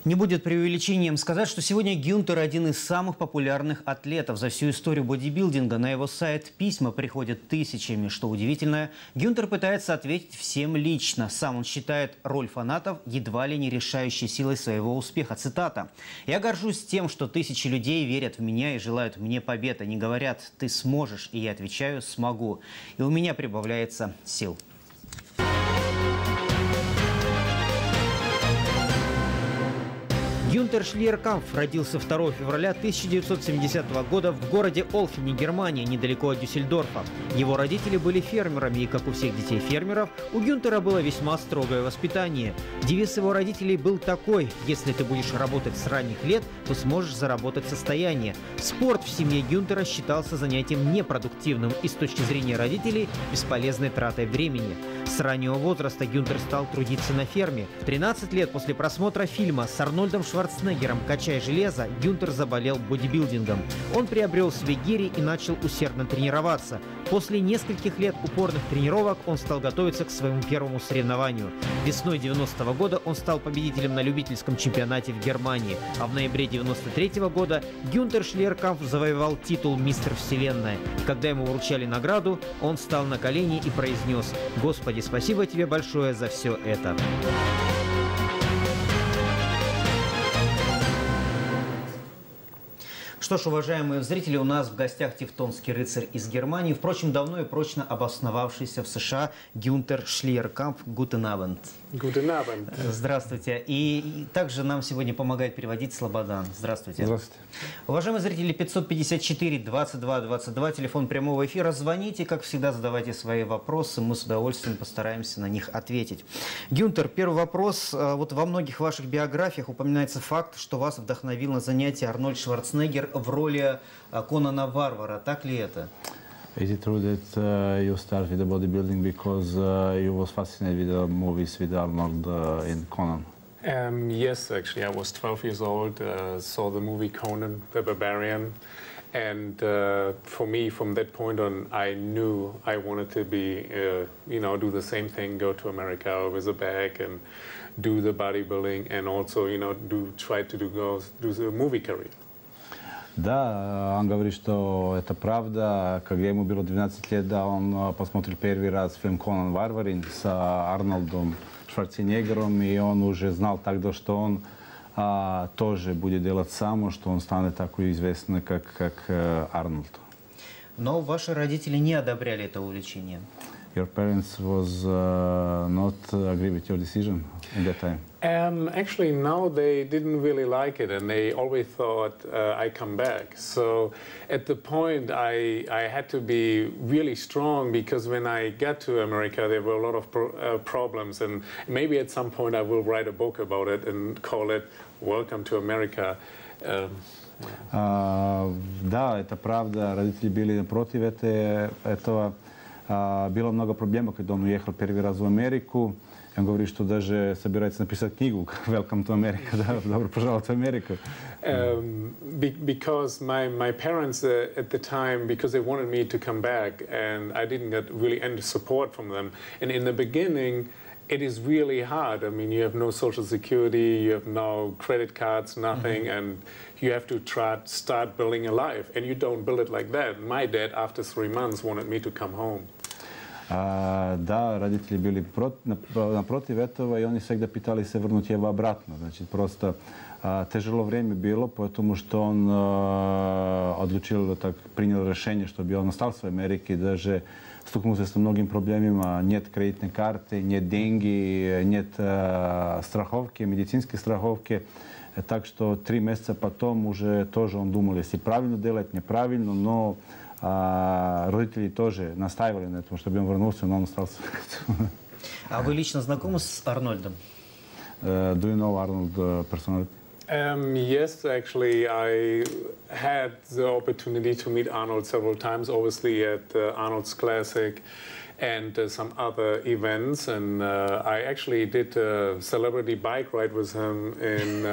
Не будет преувеличением сказать, что сегодня Гюнтер один из самых популярных атлетов. За всю историю бодибилдинга на его сайт письма приходят тысячами. Что удивительно, Гюнтер пытается ответить всем лично. Сам он считает роль фанатов едва ли не решающей силой своего успеха. Цитата. «Я горжусь тем, что тысячи людей верят в меня и желают мне победы. Они говорят, ты сможешь». И я отвечаю, смогу. И у меня прибавляется сил. Гюнтер Schlierkamp родился 2 февраля 1970 года в городе Олфене, Германия, недалеко от Дюссельдорфа. Его родители были фермерами, и, как у всех детей фермеров, у Гюнтера было весьма строгое воспитание. Девиз его родителей был такой: «Если ты будешь работать с ранних лет, то сможешь заработать состояние». Спорт в семье Гюнтера считался занятием непродуктивным и, с точки зрения родителей, бесполезной тратой времени. С раннего возраста Гюнтер стал трудиться на ферме. В 13 лет после просмотра фильма с Арнольдом Шварценеггером «Качай железо» Гюнтер заболел бодибилдингом. Он приобрел себе гири и начал усердно тренироваться. После нескольких лет упорных тренировок он стал готовиться к своему первому соревнованию. Весной 90-го года он стал победителем на любительском чемпионате в Германии. А в ноябре 93-го года Гюнтер Schlierkamp завоевал титул «Мистер Вселенная». Когда ему вручали награду, он встал на колени и произнес: «Господи, спасибо тебе большое за все это». Что ж, уважаемые зрители, у нас в гостях тевтонский рыцарь из Германии, впрочем, давно и прочно обосновавшийся в США Гюнтер Schlierkamp. Guten Abend. Guten Abend. Здравствуйте. И также нам сегодня помогает переводить Слободан. Здравствуйте. Здравствуйте. Уважаемые зрители, 554-22-22, телефон прямого эфира. Звоните, как всегда, задавайте свои вопросы. Мы с удовольствием постараемся на них ответить. Гюнтер, первый вопрос. Вот во многих ваших биографиях упоминается факт, что вас вдохновил на занятия Арнольд Шварценеггер в роли Конана Варвара. Так ли это? Is it true that you start with the bodybuilding because you was fascinated with the movies with Arnold in Conan? Yes, actually, I was 12 years old, saw the movie Conan the Barbarian, and for me, from that point on, I knew I wanted to be, do the same thing, go to America with a bag and do the bodybuilding, and also, try to do the movie career. Да, он говорит, что это правда. Когда ему было 12 лет, да, он посмотрел первый раз фильм «Конан Варварин» с Арнольдом Шварценеггером, и он уже знал тогда, что он тоже будет делать сам, что он станет такой известный, как Арнольд. Но ваши родители не одобряли это увлечение. Your parents was not agree with your decision at that time? Actually, no, they didn't really like it, and they always thought I come back. So at the point, I had to be really strong, because when I got to America, there were a lot of problems, and maybe at some point I will write a book about it and call it «Welcome to America». Да, это правда. Родители были против этого. Было много проблем, когда он уехал первый раз в Америку. Он говорит, что даже собирается написать книгу «Welcome to America», да, «Добро пожаловать в Америку». Because my parents at the time, because they wanted me to come back, and I didn't get really any support from them. And in the beginning, it is really hard. I mean, you have no social security, you have no credit cards, nothing, and you have to start building a life. And you don't build it like that. My dad, after 3 months, wanted me to come home. Да, родители были напротив этого, и они всегда пытались вернуть его обратно. Значит, просто тяжело время было, потому что он принял решение, чтобы он остался в Америке, даже столкнулся с многими проблемами. Нет кредитной карты, нет деньги, нет страховки, медицинской страховки. Так что 3 месяца потом уже тоже он думал, если правильно делать, неправильно, но родители тоже настаивали на этом, чтобы он вернулся, но он остался. А вы лично знакомы с Арнольдом? Do you know Arnold personally? Yes, actually, I had the opportunity to meet Arnold several times, obviously at Arnold's Classic and some other events. And I actually did a celebrity bike ride with him in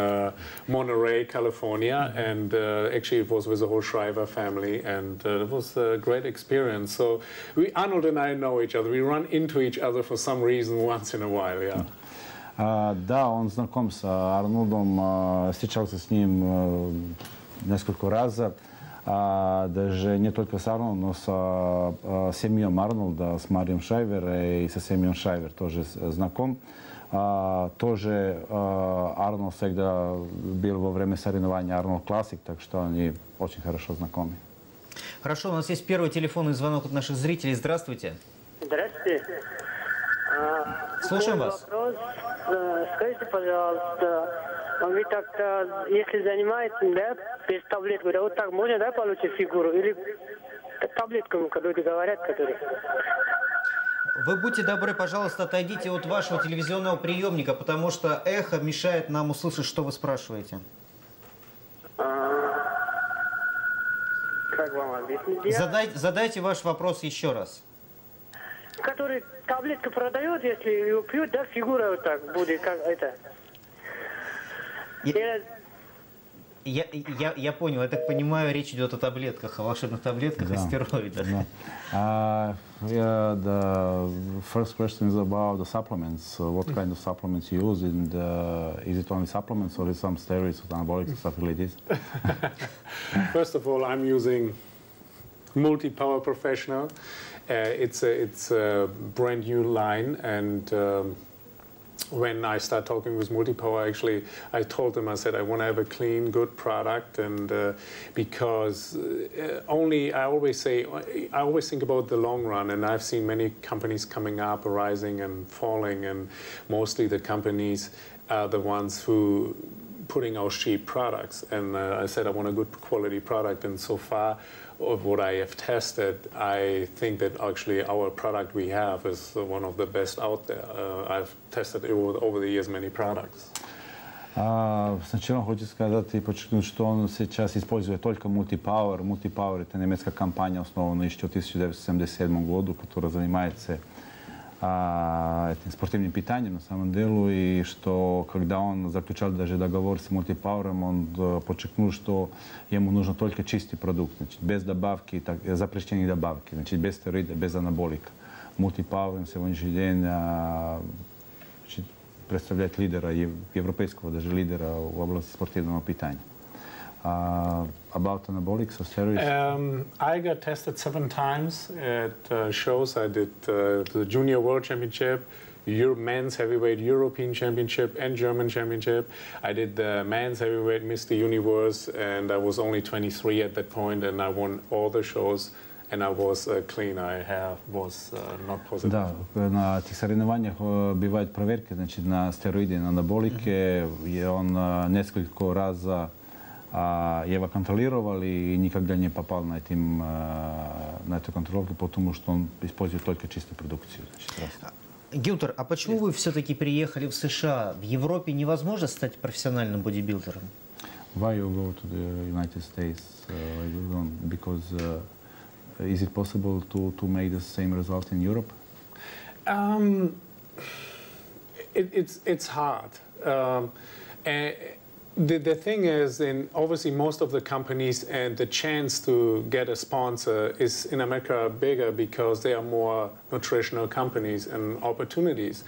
Monterey, California. And actually, it was with the whole Shriver family. And it was a great experience. So Arnold and I know each other. We run into each other for some reason once in a while, yeah. Да, он знаком с Арнольдом, встречался с ним несколько раз. Даже не только с Арнольдом, но с семьей Арнольда, с Марием Шайвер и со семьей Шайвер тоже знаком. Тоже Арнольд всегда был во время соревнований Арнольд Классик, так что они очень хорошо знакомы. Хорошо, у нас есть первый телефонный звонок от наших зрителей. Здравствуйте. Здравствуйте. Слушаем вас. Вопрос. Скажите, пожалуйста, вы так-то, если занимаетесь, да, без таблетку, да, вот так можно, да, получить фигуру? Или таблетками, когда люди говорят, которые... Вы будьте добры, пожалуйста, отойдите от вашего телевизионного приемника, потому что эхо мешает нам услышать, что вы спрашиваете. Как вам объяснить? Задайте ваш вопрос еще раз. Который таблетку продает, если ее пьют, да, фигура вот так будет, как это. Я понял, я так понимаю, речь идет о таблетках, о волшебных таблетках, Да. о стероидах. The first question is about the supplements. What kind of supplements you use, and is it only supplements or is some steroids or anabolics and stuff like this? First of all, I'm using Multi-Power Professional. It's a brand new line, and when I start talking with Multi-Power, actually, I told them, I said, I want to have a clean, good product, and because I always think about the long run, and I've seen many companies coming up, rising and falling, and mostly the companies are the ones who putting out cheap products, and I said I want a good quality product, and so far of what I have tested, I think that actually our product we have is one of the best out there. I've tested over the years many products. Сначала хочу сказать и подчеркнуть, что он сейчас использует только Multi-Power. Multi-Power — это немецкая компания, основанная еще в 1977 году, которая занимается этим спортивным питанием на самом деле, и что когда он заключал даже договор с Multi-Power, он подчеркнул, что ему нужен только чистый продукт, значит, без добавки, запрещения добавки, значит, без стероида, без анаболика. Multi-Power на сегодняшний день значит, представляет лидера, европейского даже лидера в области спортивного питания. About anabolics or steroids? I got tested 7 times at shows. I did the Junior World Championship, Men's Heavyweight European Championship, and German Championship. I did the Men's Heavyweight Mr. Universe, and I was only 23 at that point, and I won all the shows. And I was clean. I was not positive. Да, на этих соревнованиях бывают проверки, значит, на стероиды, на анаболики. И он несколько раз его контролировал и никогда не попал на эту контролировку, потому что он использует только чистую продукцию. Гюнтер, а почему вы все-таки приехали в США? В Европе невозможно стать профессиональным бодибилдером? Why you go to the United States? Because is it possible to make the same result in Europe? It's hard. The thing is, obviously most of the companies and the chance to get a sponsor is in America bigger because they are more nutritional companies and opportunities.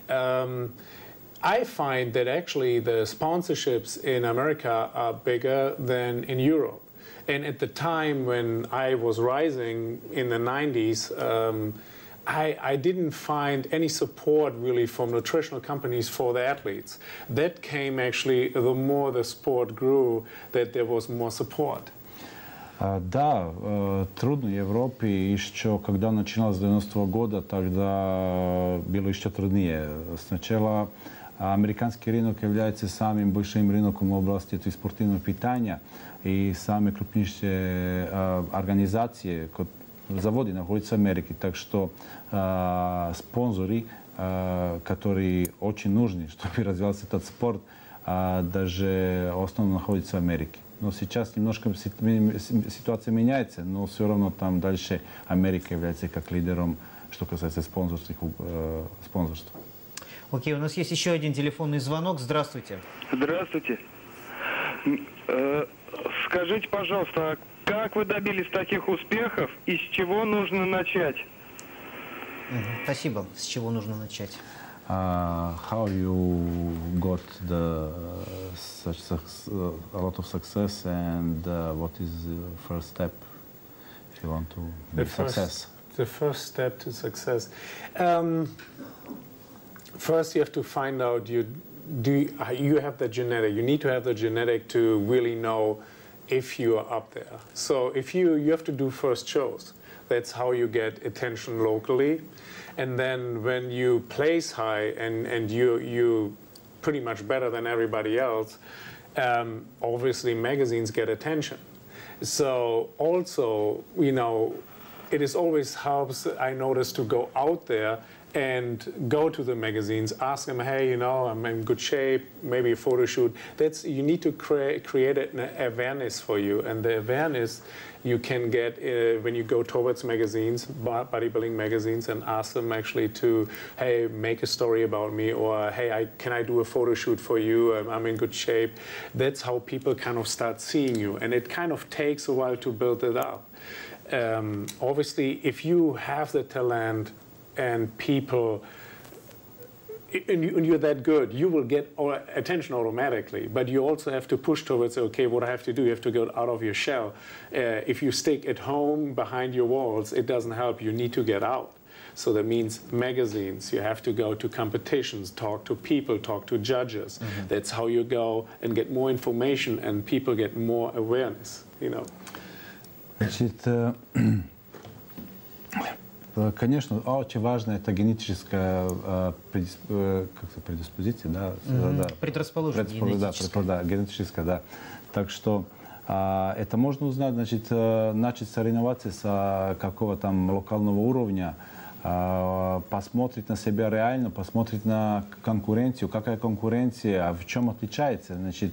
I find that actually the sponsorships in America are bigger than in Europe. And at the time when I was rising in the 90s, I didn't find any support really from nutritional companies for the athletes. That came actually, the more the sport grew, that there was more support. Да, трудно в Европе, еще когда начиналось с 90-го года, тогда было еще труднее. Сначала американский рынок является самым большим рынком в области спортивного питания, и самые крупнейшие организации, заводы находятся в Америке. Так что спонсоры, которые очень нужны, чтобы развивался этот спорт, даже в основном находятся в Америке. Но сейчас немножко ситуация меняется, но все равно там дальше Америка является как лидером, что касается спонсорства. Окей, у нас есть еще один телефонный звонок. Здравствуйте. Здравствуйте. Скажите, пожалуйста, как вы добились таких успехов и с чего нужно начать? Спасибо. С чего нужно начать? how you got a lot of success, and what is the first step if you want to make success? The first step to success. First, you have to find out you have the genetic. You need to have the genetic to really know if you are up there. So if you have to do first shows. That's how you get attention locally. And then when you place high and you pretty much better than everybody else, obviously magazines get attention. So also, you know, it is always helps, I notice, to go out there and go to the magazines, ask them, hey, you know, I'm in good shape, maybe a photo shoot. You need to create an awareness for you, and the awareness you can get when you go towards magazines, bodybuilding magazines, and ask them actually to, hey, make a story about me, or hey, can I do a photo shoot for you? I'm in good shape. That's how people kind of start seeing you, and it kind of takes a while to build it up. Obviously, if you have the talent and people, and you're that good, you will get attention automatically. But you also have to push towards, okay, what I have to do, you have to go out of your shell. If you stick at home behind your walls, it doesn't help. You need to get out. So that means magazines, you have to go to competitions, talk to people, talk to judges. Mm-hmm. That's how you go and get more information, and people get more awareness, you know. Конечно, очень важно это генетическая предиспозиция, да? Предрасположенность. Да, генетическая, да. Так что это можно узнать, значит, начать соревноваться с какого-то там локального уровня, посмотреть на себя реально, посмотреть на конкуренцию, какая конкуренция, в чем отличается, значит,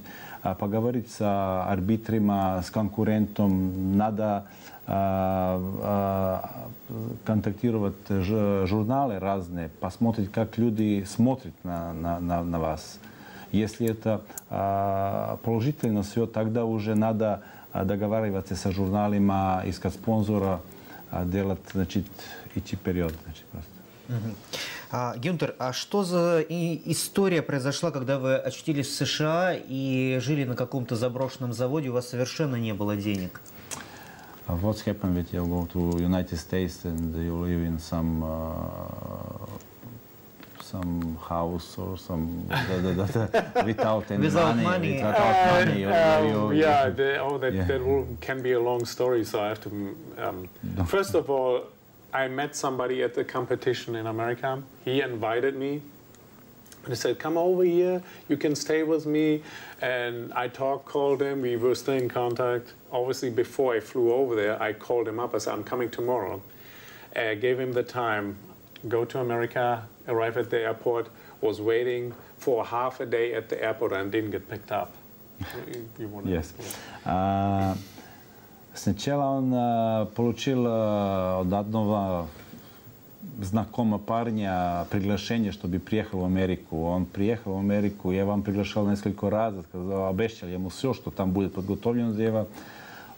поговорить с арбитрами, с конкурентом, надо контактировать журналы разные, посмотреть, как люди смотрят на вас. Если это положительно все, тогда уже надо договариваться со журналами, искать спонсора, делать, значит, идти вперед. Значит, просто. Гюнтер, а что за история произошла, когда вы очутились в США и жили на каком-то заброшенном заводе, у вас совершенно не было денег? What's happened with you go to United States and you live in some house or some without any money? That can be a long story. So I have to. First of all, I met somebody at the competition in America. He invited me. And he said, come over here, you can stay with me. And I called him, we were still in contact. Obviously, before I flew over there, I called him up, I said, I'm coming tomorrow. I gave him the time, go to America, arrive at the airport, was waiting for half a day at the airport and didn't get picked up. Yes. Сначала он получил от одного знакомого парня приглашение, чтобы приехал в Америку. Он приехал в Америку, я вам приглашал несколько раз, сказал, обещал ему все, что там будет подготовлено для него.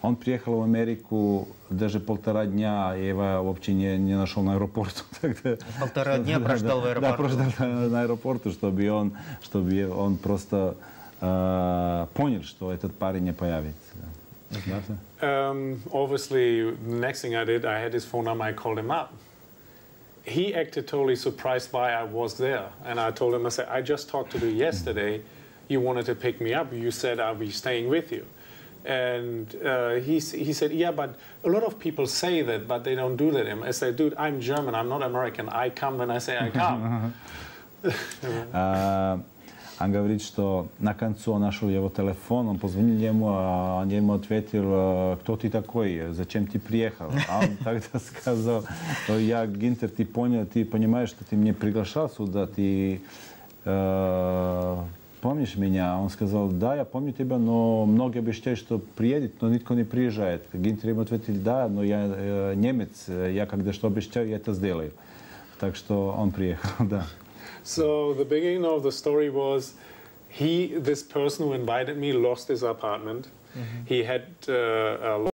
Он приехал в Америку, даже 1,5 дня, я его вообще не нашел на аэропорту. 1,5 дня прождал в аэропорту? Да, прождал на аэропорту, чтобы он просто понял, что этот парень не появится. Obviously, the next thing I did, I had his phone number, I called him up. He acted totally surprised why I was there. And I told him, I said, I just talked to you yesterday. You wanted to pick me up. You said I'll be staying with you. And he said, yeah, but a lot of people say that, but they don't do that. I said, dude, I'm German, I'm not American. I come when I say I come. Он говорит, что на концу он нашел его телефон, он позвонил ему, а он ему ответил, кто ты такой, зачем ты приехал? А он тогда сказал, я, Гинтер, ты понимаешь, что ты меня приглашал сюда, ты помнишь меня? Он сказал, да, я помню тебя, но многие обещают, что приедет, но никто не приезжает. Гинтер ему ответил, да, но я немец, я когда что обещаю, я это сделаю. Так что он приехал, да. So the beginning of the story was, this person who invited me lost his apartment. Mm-hmm. He had a